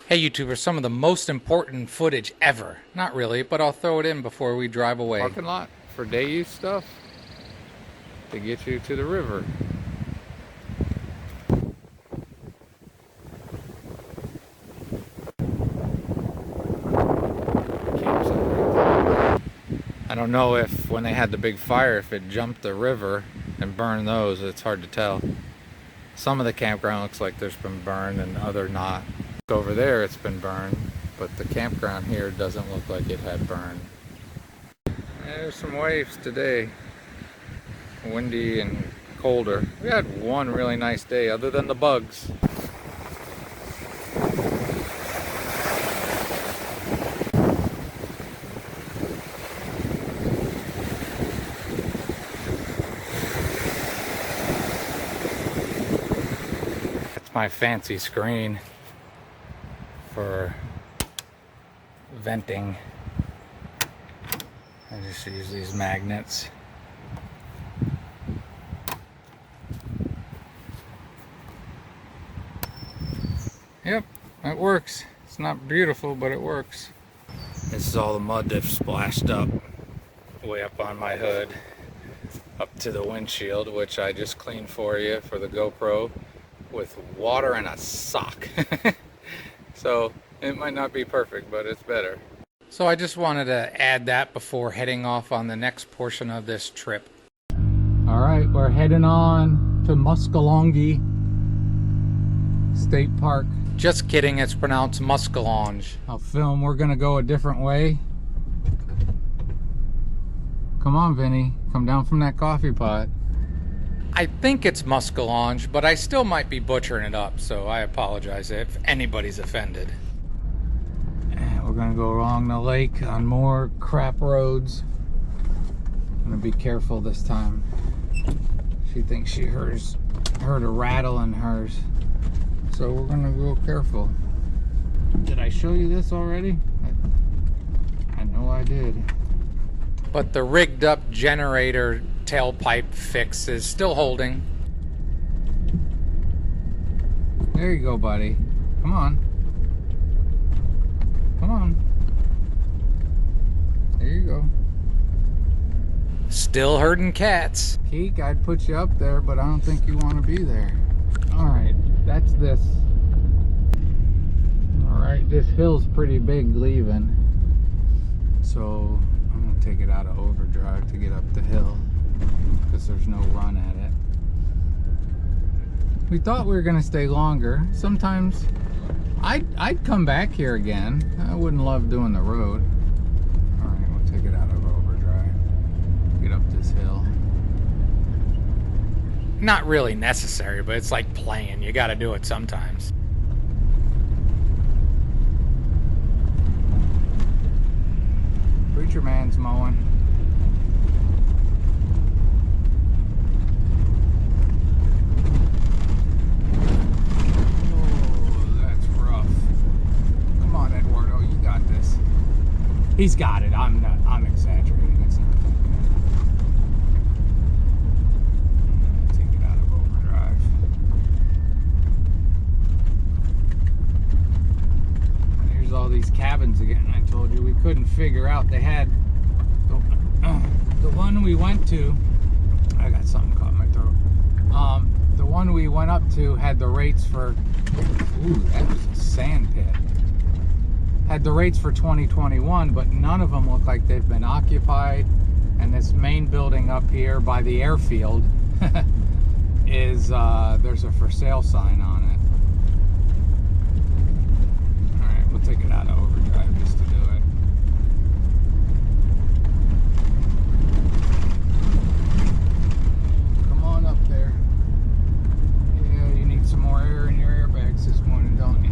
Hey YouTubers, some of the most important footage ever. Not really, but I'll throw it in before we drive away. Parking lot for day use stuff to get you to the river. I don't know if when they had the big fire, if it jumped the river and burned those. It's hard to tell. Some of the campground looks like there's been burned and other not. Over there it's been burned, but the campground here doesn't look like it had burned. There's some waves today. Windy and colder. We had one really nice day other than the bugs. That's my fancy screen for venting. I just use these magnets. Yep, it works. It's not beautiful, but it works. This is all the mud that's splashed up way up on my hood, up to the windshield, which I just cleaned for you for the GoPro with water and a sock. So it might not be perfect, but it's better. So I just wanted to add that before heading off on the next portion of this trip. All right, we're heading on to Muskallonge State Park. Just kidding, it's pronounced Muskallonge. I'll film, we're gonna go a different way. Come on, Vinny, come down from that coffee pot. I think it's Muskallonge, but I still might be butchering it up, so I apologize if anybody's offended. We're gonna go along the lake on more crap roads. I'm gonna be careful this time. She thinks she heard a rattle in hers. So we're gonna go careful. Did I show you this already? I know I did. But the rigged up generator tailpipe fix is still holding. There you go, buddy. Come on. Come on. There you go. Still herding cats. Keek, I'd put you up there, but I don't think you want to be there. Alright, that's this. Alright, this hill's pretty big leaving. So I'm going to take it out of overdrive to get up the hill, because there's no run at it. We thought we were going to stay longer. Sometimes I'd come back here again. I wouldn't love doing the road. Alright, we'll take it out of overdrive. Get up this hill. Not really necessary, but it's like playing. You gotta do it sometimes. Preacher man's mowing. He's got it. I'm exaggerating. It's not that bad. Take it out of overdrive. And here's all these cabins again. I told you we couldn't figure out. They had the one we went to. I got something caught in my throat. The one we went up to had the rates for. Ooh, that was a sand pit. Had the rates for 2021, but none of them look like they've been occupied. And this main building up here by the airfield is there's a for sale sign on it. All right, we'll take it out of overdrive just to do it. Come on up there. Yeah, you need some more air in your airbags this morning, don't you?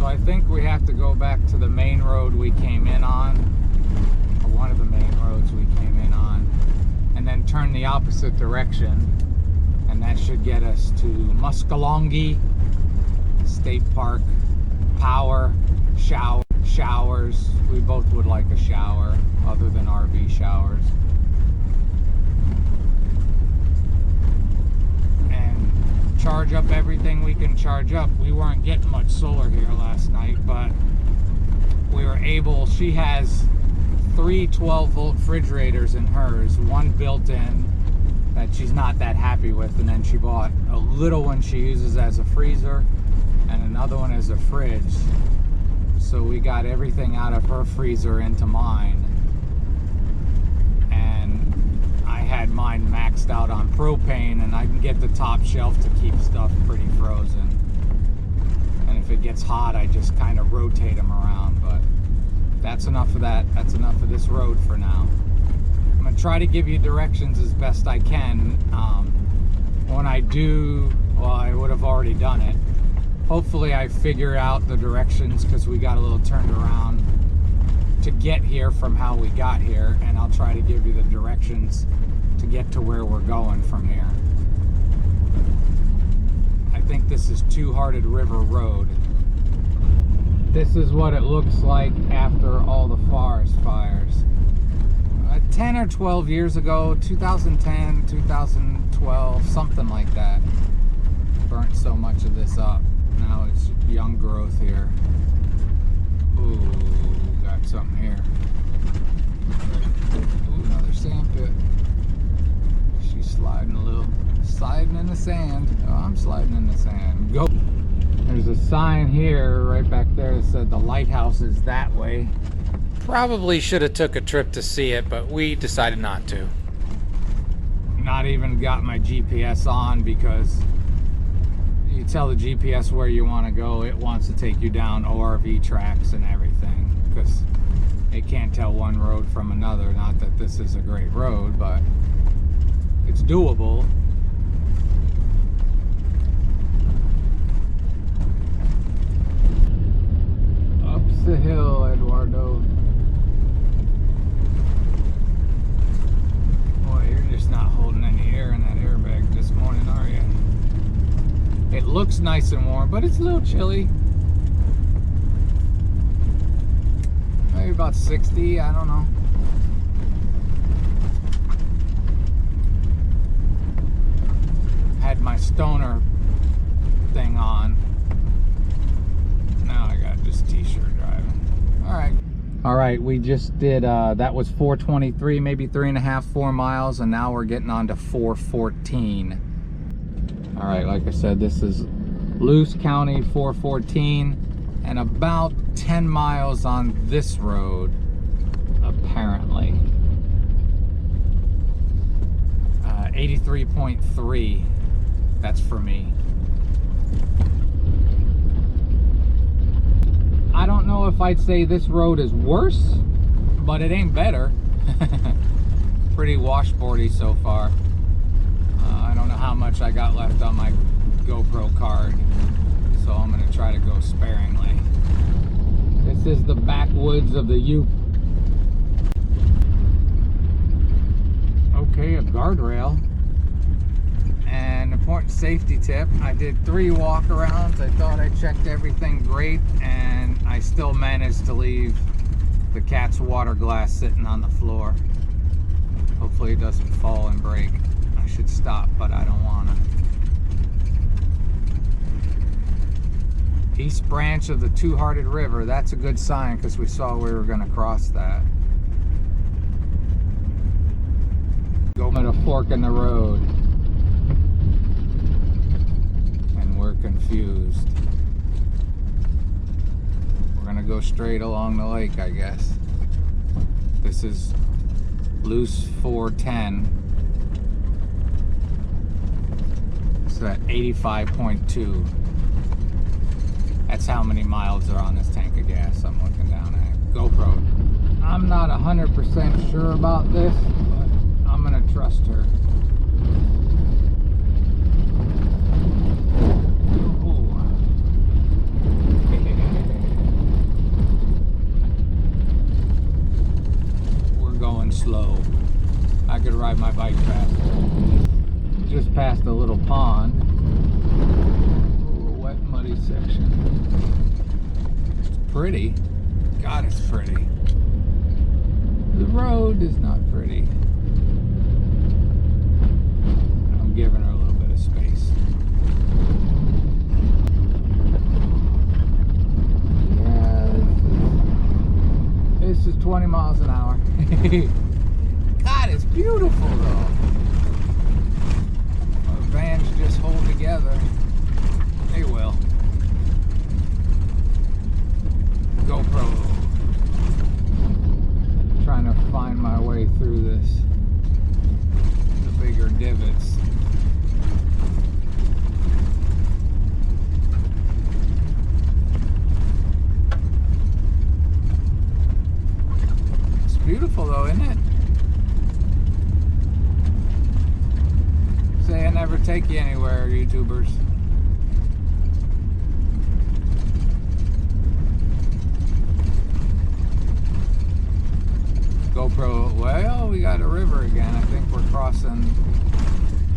I think we have to go back to the main road we came in on, or one of the main roads we came in on, and then turn the opposite direction, and that should get us to Muskallonge State Park. Power, showers. We both would like a shower, other than RV showers. charge up everything we can charge up. We weren't getting much solar here last night, but we were able. She has 3 12-volt refrigerators in hers, one built in that she's not that happy with, and then she bought a little one she uses as a freezer and another one as a fridge. So we got everything out of her freezer into mine, and I had mine maxed out on propane, and I can get the top shelf to keep stuff pretty frozen. And if it gets hot, I just kind of rotate them around. But that's enough of that. That's enough of this road for now. I'm gonna try to give you directions as best I can. When I do, well, I would have already done it. Hopefully I figure out the directions, because we got a little turned around to get here from how we got here, and I'll try to give you the directions to get to where we're going from here. I think this is Two Hearted River Road. This is what it looks like after all the forest fires. 10 or 12 years ago, 2010, 2012, something like that, burnt so much of this up. Now it's young growth here. Ooh, got something here. Ooh, another sand pit. She's sliding a little. Sliding in the sand. Oh, I'm sliding in the sand. Go. There's a sign here right back there that said the lighthouse is that way. Probably should have took a trip to see it, but we decided not to. Not even got my GPS on, because you tell the GPS where you want to go, it wants to take you down ORV tracks and everything, because it can't tell one road from another. Not that this is a great road, but it's doable. Up the hill, Eduardo. Boy, you're just not holding any air in that airbag this morning, are you? It looks nice and warm, but it's a little chilly. Maybe about 60, I don't know. Had my stoner thing on. Now I got just t-shirt driving. All right, we just did, that was 423, maybe 3.5, 4 miles, and now we're getting on to 414. All right, like I said, this is Luce County 414, and about 10 miles on this road, apparently. 83.3, that's for me. I don't know if I'd say this road is worse, but it ain't better. Pretty washboardy so far. I don't know how much I got left on my GoPro card, so I'm gonna try to go sparingly. This is the backwoods of the Upe. Okay, a guardrail. And important safety tip, I did 3 walk-arounds. I thought I checked everything great, and I still managed to leave the cat's water glass sitting on the floor. Hopefully it doesn't fall and break. I should stop, but I don't want to. East branch of the Two Hearted River, that's a good sign, because we saw we were going to cross that. Go at a fork in the road. And we're confused. We're going to go straight along the lake, I guess. This is Luce 410. It's at 85.2. That's how many miles are on this tank of gas I'm looking down at. GoPro. I'm not 100% sure about this, but I'm gonna trust her. We're going slow. I could ride my bike faster. Just past a little pond. Ooh, a wet, muddy section. It's pretty. God, it's pretty. The road is not pretty. I'm giving her a little bit of space. 20 miles an hour. God, it's beautiful though. The vans just hold together. They will. GoPro. Trying to find my way through this. The bigger divots. It's beautiful though, isn't it? Say I never take you anywhere, YouTubers. GoPro, well, we got a river again. I think we're crossing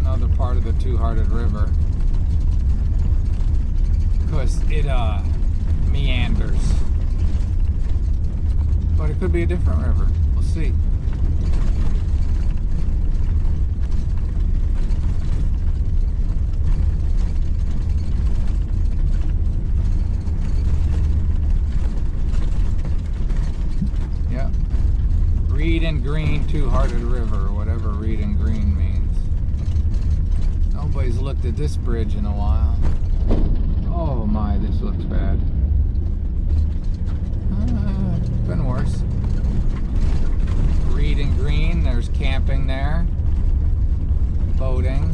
another part of the Two-Hearted River. Because it meanders. But it could be a different river. We'll see. Reed and Green Two-Hearted River, whatever Reed and Green means. Nobody's looked at this bridge in a while. Oh my, this looks bad. It's been worse. Reed and Green, there's camping there. Boating.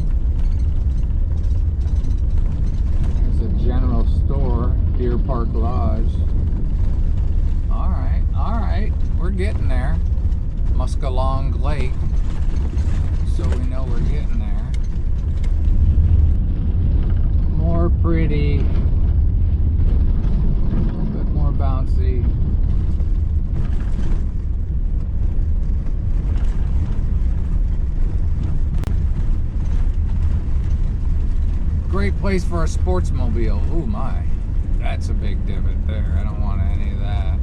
There's a general store, Deer Park Lodge. Alright, we're getting there. Muskallonge Lake, so we know we're getting there. More pretty, a little bit more bouncy. Great place for a sportsmobile. Oh my, that's a big divot there. I don't want any of that.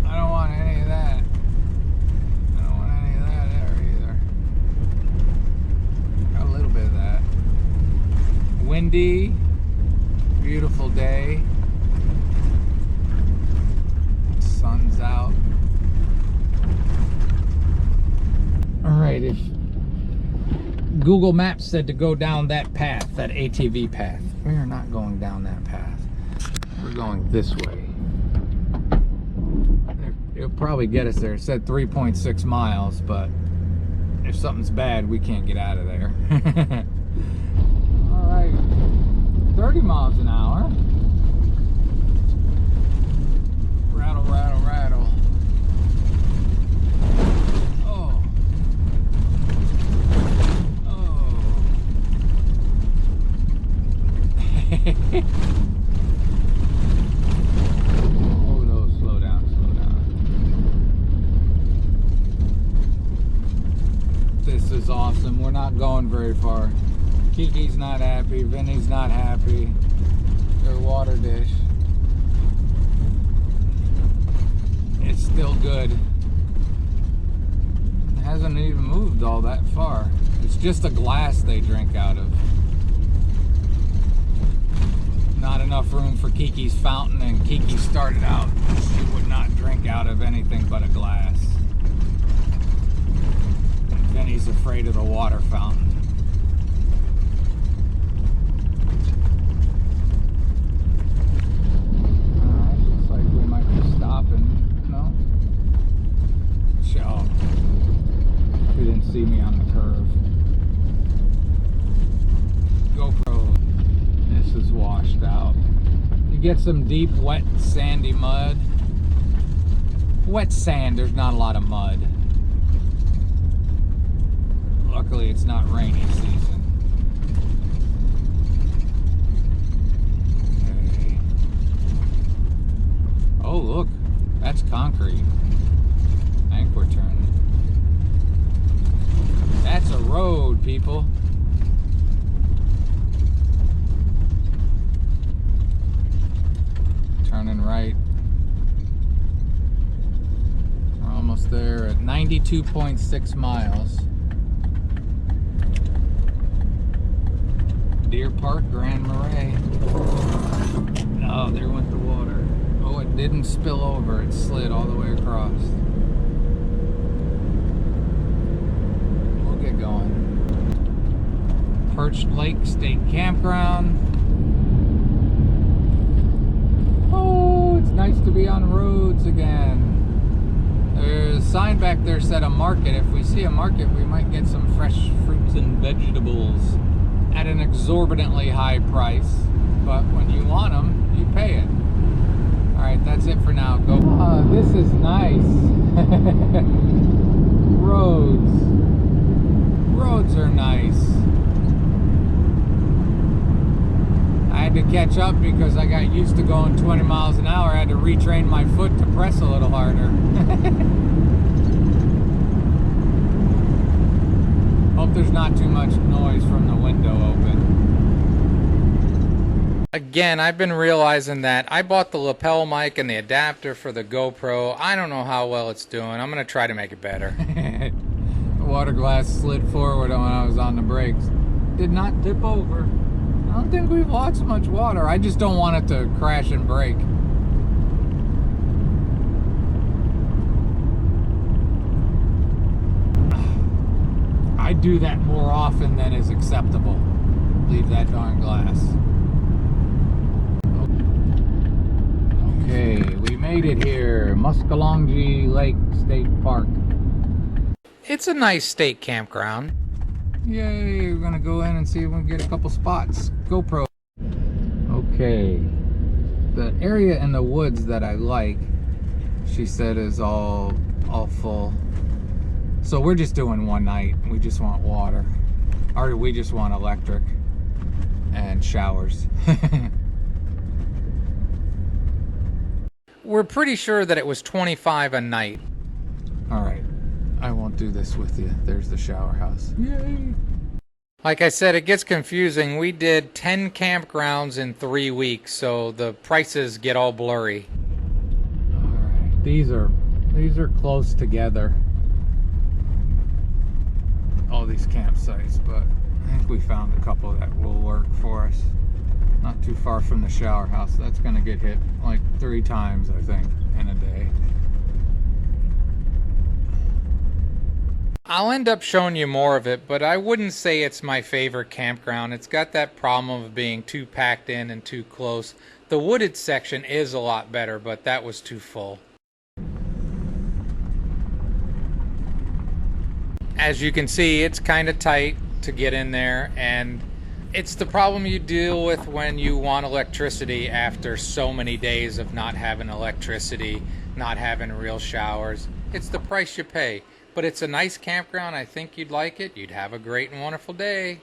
I don't want any of that. I don't want any of that there either. Got a little bit of that. Windy, beautiful day. Sun's out. Alright, if Google Maps said to go down that path, that ATV path, we are not going down that path. We're going this way. It'll probably get us there. It said 3.6 miles, but if something's bad, we can't get out of there. Alright, 30 miles an hour. Rattle, rattle, rattle. Oh. Oh. No, slow down, slow down. This is awesome. We're not going very far. Kiki's not happy. Vinny's not happy. Their water dish. It's still good. It hasn't even moved all that far. It's just a glass they drink out of. Not enough room for Kiki's fountain, and Kiki started out, she would not drink out of anything but a glass. And Vinny's afraid of the water fountain. Alright, looks like we might be stopping. No? Oh, he didn't see me on the curve. GoPro. This is washed out. You get some deep, wet, sandy mud. Wet sand, there's not a lot of mud. Luckily, it's not rainy season. Okay. Oh, look. That's concrete. I think we're turning. That's a road, people. Turning right. We're almost there at 92.6 miles. Deer Park, Grand Marais. Oh, there went the water. Oh. Oh, it didn't spill over. It slid all the way across. We'll get going. Perched Lake State Campground. Oh, it's nice to be on roads again. There's a sign back there said a market. If we see a market, we might get some fresh fruits and vegetables at an exorbitantly high price. But when you want them, you pay it. Alright, that's it for now. Go. Oh, this is nice. Roads are nice. I had to catch up because I got used to going 20 miles an hour. I had to retrain my foot to press a little harder. Hope there's not too much noise from the window open. Again, I've been realizing that I bought the lapel mic and the adapter for the GoPro. I don't know how well it's doing. I'm going to try to make it better. The water glass slid forward when I was on the brakes. Did not tip over. I don't think we've lost much water. I just don't want it to crash and break. I do that more often than is acceptable. Leave that darn glass. Okay, we made it here. Muskallonge Lake State Park. It's a nice state campground. Yay, we're gonna go in and see if we can get a couple spots. GoPro. Okay, the area in the woods that I like, she said, is all full. So we're just doing one night. We just want water, or we just want electric and showers. We're pretty sure that it was $25 a night. All right, I won't do this with you. There's the shower house. Yay! Like I said, it gets confusing. We did 10 campgrounds in 3 weeks, so the prices get all blurry. All right, these are close together. All these campsites, but I think we found a couple that will work for us. Not too far from the shower house. That's gonna get hit like 3 times, I think, in a day. I'll end up showing you more of it, but I wouldn't say it's my favorite campground. It's got that problem of being too packed in and too close. The wooded section is a lot better, but that was too full. As you can see, it's kind of tight to get in there, and it's the problem you deal with when you want electricity after so many days of not having electricity, not having real showers. It's the price you pay. But it's a nice campground. I think you'd like it. You'd have a great and wonderful day.